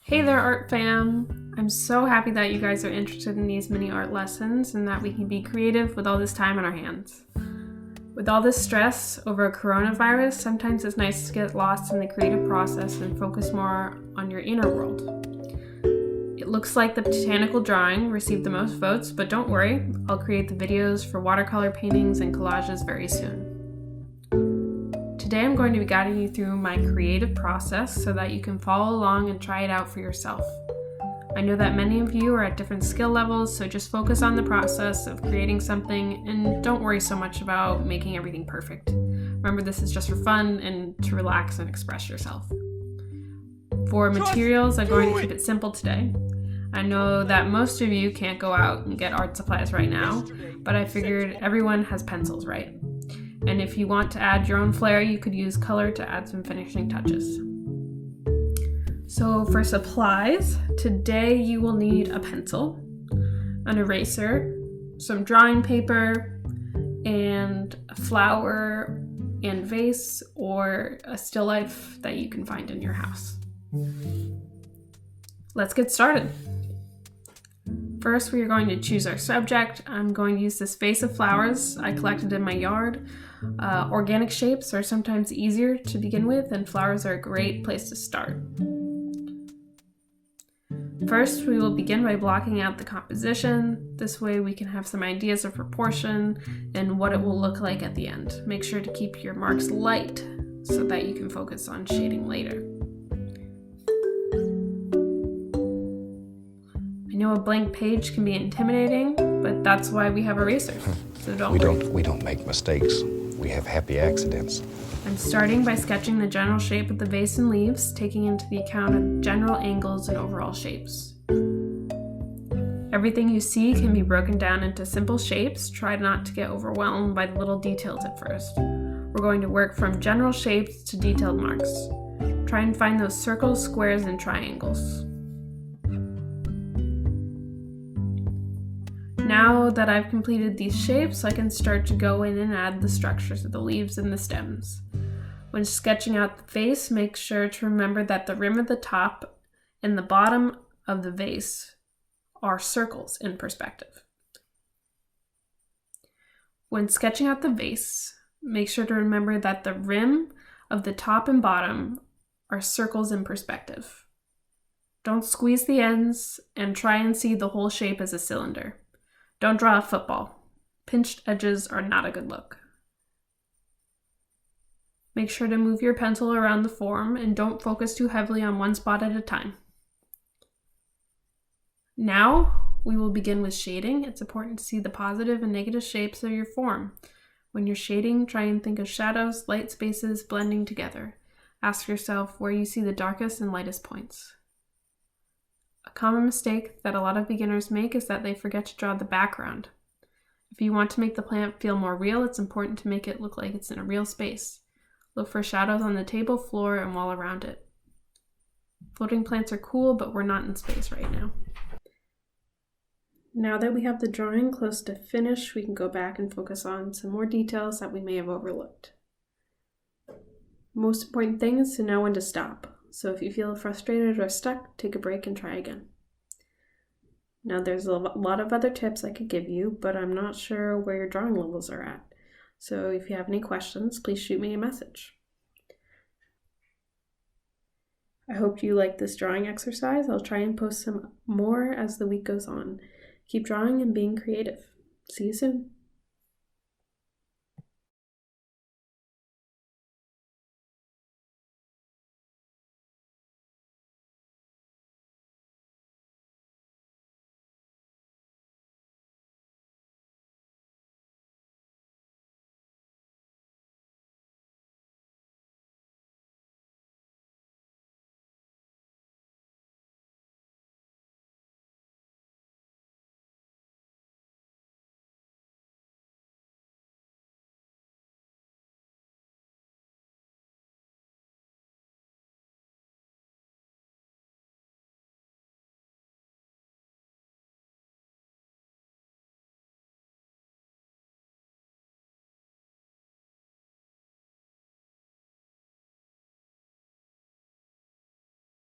Hey there, art fam! I'm so happy that you guys are interested in these mini art lessons and that we can be creative with all this time on our hands. With all this stress over coronavirus, sometimes it's nice to get lost in the creative process and focus more on your inner world. It looks like the botanical drawing received the most votes, but don't worry, I'll create the videos for watercolor paintings and collages very soon. Today I'm going to be guiding you through my creative process so that you can follow along and try it out for yourself. I know that many of you are at different skill levels, so just focus on the process of creating something and don't worry so much about making everything perfect. Remember, this is just for fun and to relax and express yourself. For materials, I'm going to keep it simple today. I know that most of you can't go out and get art supplies right now, but I figured everyone has pencils, right? And if you want to add your own flair, you could use color to add some finishing touches. So for supplies, today you will need a pencil, an eraser, some drawing paper, and a flower and vase or a still life that you can find in your house. Let's get started. First, we are going to choose our subject. I'm going to use this vase of flowers I collected in my yard. Organic shapes are sometimes easier to begin with, and flowers are a great place to start. First, we will begin by blocking out the composition. This way we can have some ideas of proportion and what it will look like at the end. Make sure to keep your marks light so that you can focus on shading later. I know a blank page can be intimidating, but that's why we have erasers. So We don't make mistakes. We have happy accidents. I'm starting by sketching the general shape of the vase and leaves, taking into the account of general angles and overall shapes. Everything you see can be broken down into simple shapes. Try not to get overwhelmed by the little details at first. We're going to work from general shapes to detailed marks. Try and find those circles, squares, and triangles. Now that I've completed these shapes, I can start to go in and add the structures of the leaves and the stems. When sketching out the vase, make sure to remember that the rim of the top and the bottom of the vase are circles in perspective. When sketching out the vase, make sure to remember that the rim of the top and bottom are circles in perspective. Don't squeeze the ends and try and see the whole shape as a cylinder. Don't draw a football. Pinched edges are not a good look. Make sure to move your pencil around the form and don't focus too heavily on one spot at a time. Now, we will begin with shading. It's important to see the positive and negative shapes of your form. When you're shading, try and think of shadows, light spaces blending together. Ask yourself where you see the darkest and lightest points. A common mistake that a lot of beginners make is that they forget to draw the background. If you want to make the plant feel more real, it's important to make it look like it's in a real space. Look for shadows on the table, floor, and wall around it. Floating plants are cool, but we're not in space right now. Now that we have the drawing close to finish, we can go back and focus on some more details that we may have overlooked. Most important thing is to know when to stop. So if you feel frustrated or stuck, take a break and try again. Now there's a lot of other tips I could give you, but I'm not sure where your drawing levels are at. So if you have any questions, please shoot me a message. I hope you liked this drawing exercise. I'll try and post some more as the week goes on. Keep drawing and being creative. See you soon.